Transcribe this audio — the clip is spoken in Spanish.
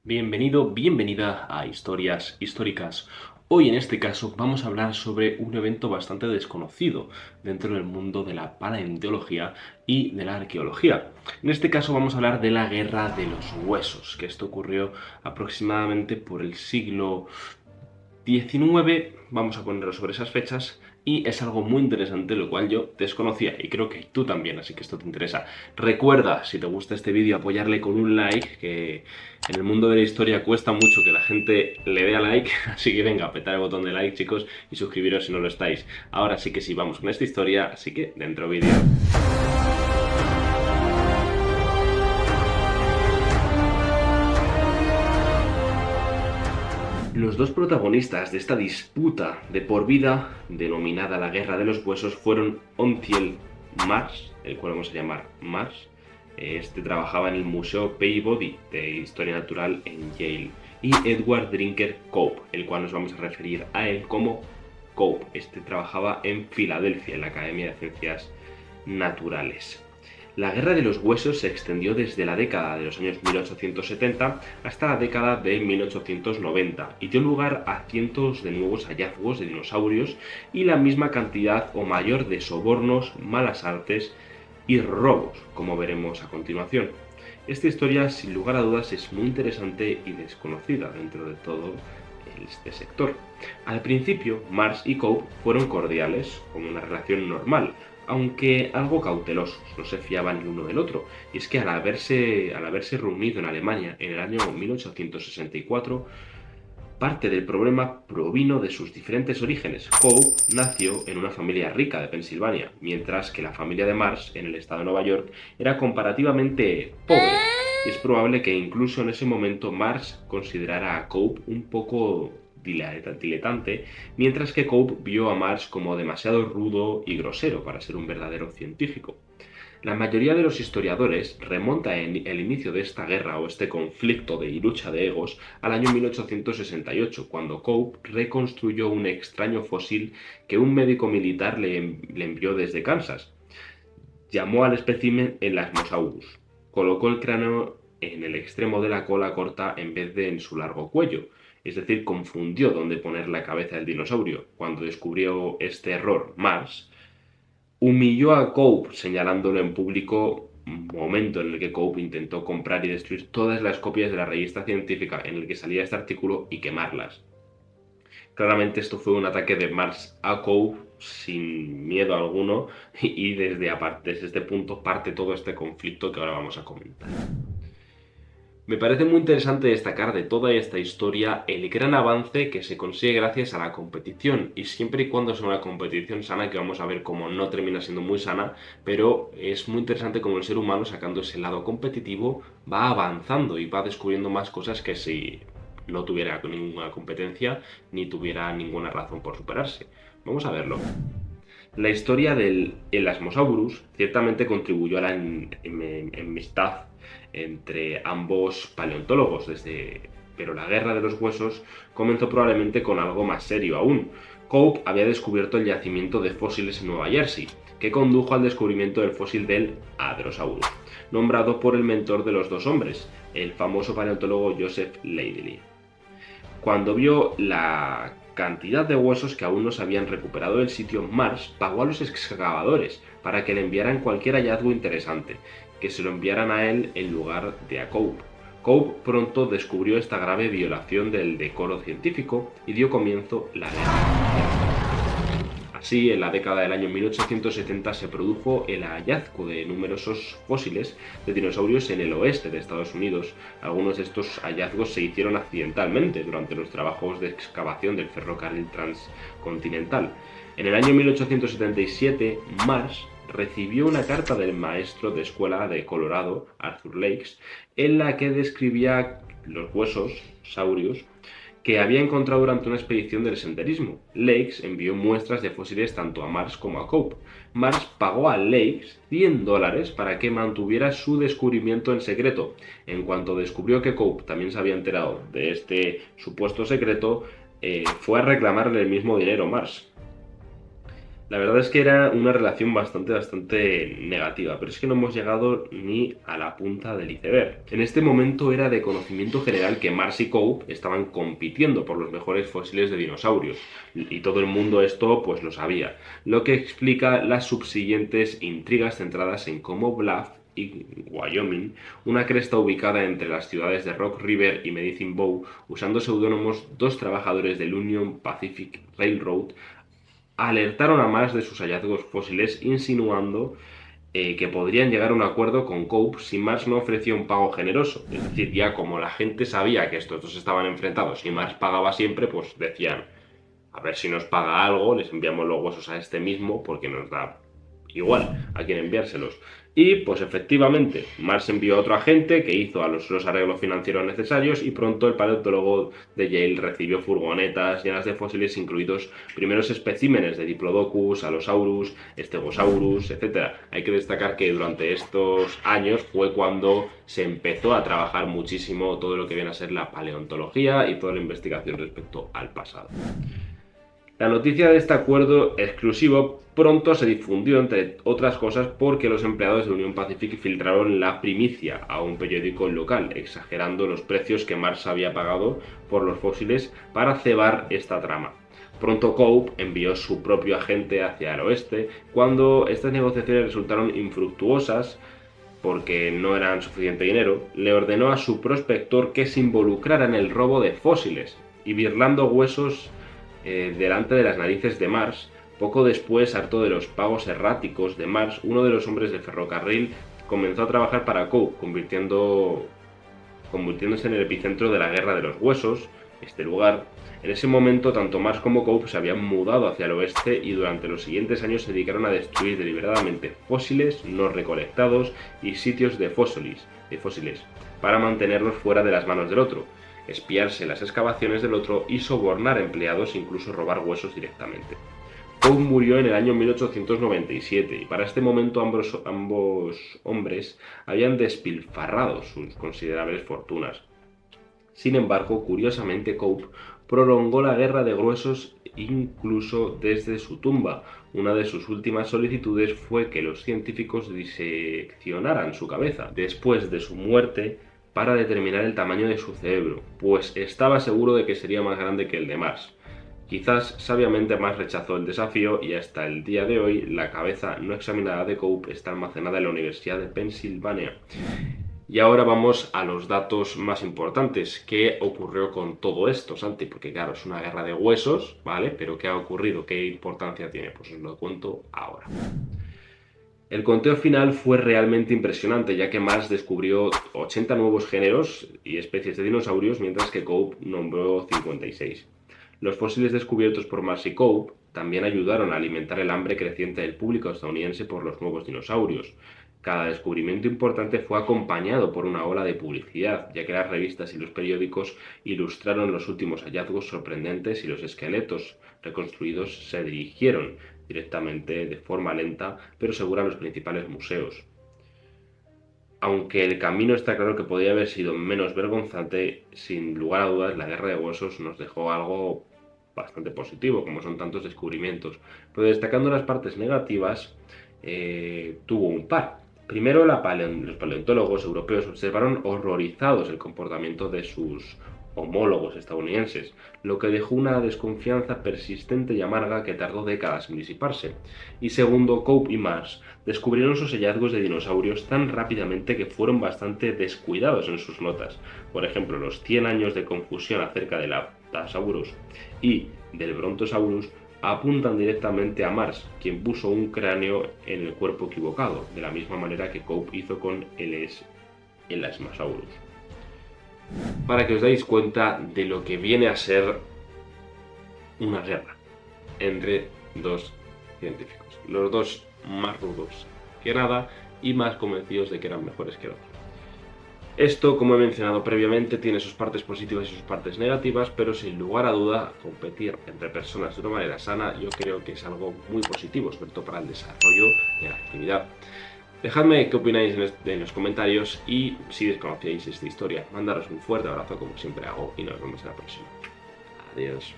Bienvenido, bienvenida a Historias Históricas. Hoy en este caso vamos a hablar sobre un evento bastante desconocido dentro del mundo de la paleontología y de la arqueología. En este caso vamos a hablar de la Guerra de los Huesos, que esto ocurrió aproximadamente por el siglo XIX, vamos a ponerlo sobre esas fechas, y es algo muy interesante, lo cual yo desconocía y creo que tú también, así que esto te interesa. Recuerda, si te gusta este vídeo, apoyarle con un like, que en el mundo de la historia cuesta mucho que la gente le dé a like, así que venga, apretar el botón de like, chicos, y suscribiros si no lo estáis. Ahora sí que sí, vamos con esta historia, así que dentro vídeo. Los dos protagonistas de esta disputa de por vida, denominada la Guerra de los Huesos, fueron Othniel Marsh, el cual vamos a llamar Marsh. Este trabajaba en el Museo Peabody de Historia Natural en Yale. Y Edward Drinker Cope, el cual nos vamos a referir a él como Cope. Este trabajaba en Filadelfia, en la Academia de Ciencias Naturales. La Guerra de los Huesos se extendió desde la década de los años 1870 hasta la década de 1890 y dio lugar a cientos de nuevos hallazgos de dinosaurios y la misma cantidad o mayor de sobornos, malas artes y robos, como veremos a continuación. Esta historia, sin lugar a dudas, es muy interesante y desconocida dentro de todo este sector. Al principio, Marsh y Cope fueron cordiales, con una relación normal, aunque algo cautelosos, no se fiaban el uno del otro, y es que al haberse reunido en Alemania en el año 1864, parte del problema provino de sus diferentes orígenes. Cope nació en una familia rica de Pensilvania, mientras que la familia de Marsh, en el estado de Nueva York, era comparativamente pobre, y es probable que incluso en ese momento Marsh considerara a Cope un poco diletante, mientras que Cope vio a Marsh como demasiado rudo y grosero para ser un verdadero científico. La mayoría de los historiadores remonta el inicio de esta guerra o este conflicto de lucha de egos al año 1868, cuando Cope reconstruyó un extraño fósil que un médico militar le envió desde Kansas. Llamó al espécimen el Asmosaurus. Colocó el cráneo en el extremo de la cola corta en vez de en su largo cuello. Es decir, confundió dónde poner la cabeza del dinosaurio. Cuando descubrió este error, Marsh humilló a Cope señalándolo en público, momento en el que Cope intentó comprar y destruir todas las copias de la revista científica en el que salía este artículo y quemarlas. Claramente esto fue un ataque de Marsh a Cope sin miedo alguno y desde este punto parte todo este conflicto que ahora vamos a comentar. Me parece muy interesante destacar de toda esta historia el gran avance que se consigue gracias a la competición, y siempre y cuando sea una competición sana, que vamos a ver cómo no termina siendo muy sana, pero es muy interesante cómo el ser humano, sacando ese lado competitivo, va avanzando y va descubriendo más cosas que si no tuviera ninguna competencia ni tuviera ninguna razón por superarse. Vamos a verlo. La historia del Elasmosaurus ciertamente contribuyó a la enemistad entre ambos paleontólogos, pero la Guerra de los Huesos comenzó probablemente con algo más serio aún. Cope había descubierto el yacimiento de fósiles en Nueva Jersey, que condujo al descubrimiento del fósil del Hadrosaurus, nombrado por el mentor de los dos hombres, el famoso paleontólogo Joseph Leidy. Cuando vio la cantidad de huesos que aún no se habían recuperado del sitio, Marsh pagó a los excavadores para que le enviaran cualquier hallazgo interesante, que se lo enviaran a él en lugar de a Cope. Cope pronto descubrió esta grave violación del decoro científico y dio comienzo la guerra. Así, en la década del año 1870 se produjo el hallazgo de numerosos fósiles de dinosaurios en el oeste de Estados Unidos. Algunos de estos hallazgos se hicieron accidentalmente durante los trabajos de excavación del ferrocarril transcontinental. En el año 1877, Marsh recibió una carta del maestro de escuela de Colorado, Arthur Lakes, en la que describía los huesos saurios que había encontrado durante una expedición del senderismo. Lakes envió muestras de fósiles tanto a Marsh como a Cope. Marsh pagó a Lakes $100 para que mantuviera su descubrimiento en secreto. En cuanto descubrió que Cope también se había enterado de este supuesto secreto, fue a reclamarle el mismo dinero a Marsh. La verdad es que era una relación bastante negativa, pero es que no hemos llegado ni a la punta del iceberg. En este momento era de conocimiento general que Mars y Cope estaban compitiendo por los mejores fósiles de dinosaurios, y todo el mundo esto pues lo sabía, lo que explica las subsiguientes intrigas centradas en cómo Bluff y Wyoming, una cresta ubicada entre las ciudades de Rock River y Medicine Bow, usando seudónimos, dos trabajadores del Union Pacific Railroad alertaron a Mars de sus hallazgos fósiles, insinuando que podrían llegar a un acuerdo con Cope si Mars no ofrecía un pago generoso. Es decir, ya como la gente sabía que estos dos estaban enfrentados y Mars pagaba siempre, pues decían, a ver si nos paga algo, les enviamos los huesos a este mismo porque nos da igual a quién enviárselos. Y pues efectivamente, Mars envió a otro agente que hizo los arreglos financieros necesarios y pronto el paleontólogo de Yale recibió furgonetas llenas de fósiles, incluidos primeros especímenes de Diplodocus, Allosaurus, Stegosaurus, etc. Hay que destacar que durante estos años fue cuando se empezó a trabajar muchísimo todo lo que viene a ser la paleontología y toda la investigación respecto al pasado. La noticia de este acuerdo exclusivo pronto se difundió, entre otras cosas, porque los empleados de Union Pacific filtraron la primicia a un periódico local, exagerando los precios que Mars había pagado por los fósiles para cebar esta trama. Pronto Cope envió su propio agente hacia el oeste. Cuando estas negociaciones resultaron infructuosas, porque no eran suficiente dinero, le ordenó a su prospector que se involucrara en el robo de fósiles y birlando huesos delante de las narices de Mars. Poco después, harto de los pagos erráticos de Mars, uno de los hombres del ferrocarril comenzó a trabajar para Cope, convirtiéndose en el epicentro de la Guerra de los Huesos. Este lugar, en ese momento, tanto Mars como Cope se habían mudado hacia el oeste y durante los siguientes años se dedicaron a destruir deliberadamente fósiles no recolectados y sitios de fósiles para mantenerlos fuera de las manos del otro, espiarse las excavaciones del otro y sobornar empleados, incluso robar huesos directamente. Cope murió en el año 1897 y para este momento ambos hombres habían despilfarrado sus considerables fortunas. Sin embargo, curiosamente, Cope prolongó la guerra de huesos incluso desde su tumba. Una de sus últimas solicitudes fue que los científicos diseccionaran su cabeza después de su muerte para determinar el tamaño de su cerebro, pues estaba seguro de que sería más grande que el de Mars. Quizás sabiamente Mars rechazó el desafío y hasta el día de hoy la cabeza no examinada de Cope está almacenada en la Universidad de Pensilvania. Y ahora vamos a los datos más importantes. ¿Qué ocurrió con todo esto, Santi? Porque claro, es una guerra de huesos, ¿vale? Pero ¿qué ha ocurrido? ¿Qué importancia tiene? Pues os lo cuento ahora. El conteo final fue realmente impresionante, ya que Mars descubrió 80 nuevos géneros y especies de dinosaurios, mientras que Cope nombró 56. Los fósiles descubiertos por Mars y Cope también ayudaron a alimentar el hambre creciente del público estadounidense por los nuevos dinosaurios. Cada descubrimiento importante fue acompañado por una ola de publicidad, ya que las revistas y los periódicos ilustraron los últimos hallazgos sorprendentes y los esqueletos reconstruidos se dirigieron directamente de forma lenta pero segura a los principales museos. Aunque el camino está claro que podría haber sido menos vergonzante, sin lugar a dudas la guerra de huesos nos dejó algo bastante positivo, como son tantos descubrimientos. Pero destacando las partes negativas, tuvo un par. Primero, los paleontólogos europeos observaron horrorizados el comportamiento de sus homólogos estadounidenses, lo que dejó una desconfianza persistente y amarga que tardó décadas en disiparse. Y segundo, Cope y Mars descubrieron sus hallazgos de dinosaurios tan rápidamente que fueron bastante descuidados en sus notas. Por ejemplo, los 100 años de confusión acerca del Apatosaurus y del Brontosaurus apuntan directamente a Mars, quien puso un cráneo en el cuerpo equivocado, de la misma manera que Cope hizo con el Elasmosaurus. Para que os dais cuenta de lo que viene a ser una guerra entre dos científicos, los dos más rudos que nada y más convencidos de que eran mejores que el otro. Esto, como he mencionado previamente, tiene sus partes positivas y sus partes negativas, pero sin lugar a duda, competir entre personas de una manera sana yo creo que es algo muy positivo, sobre todo para el desarrollo de la actividad. Dejadme qué opináis en los comentarios y si desconocíais esta historia. Mandaros un fuerte abrazo como siempre hago y nos vemos en la próxima. Adiós.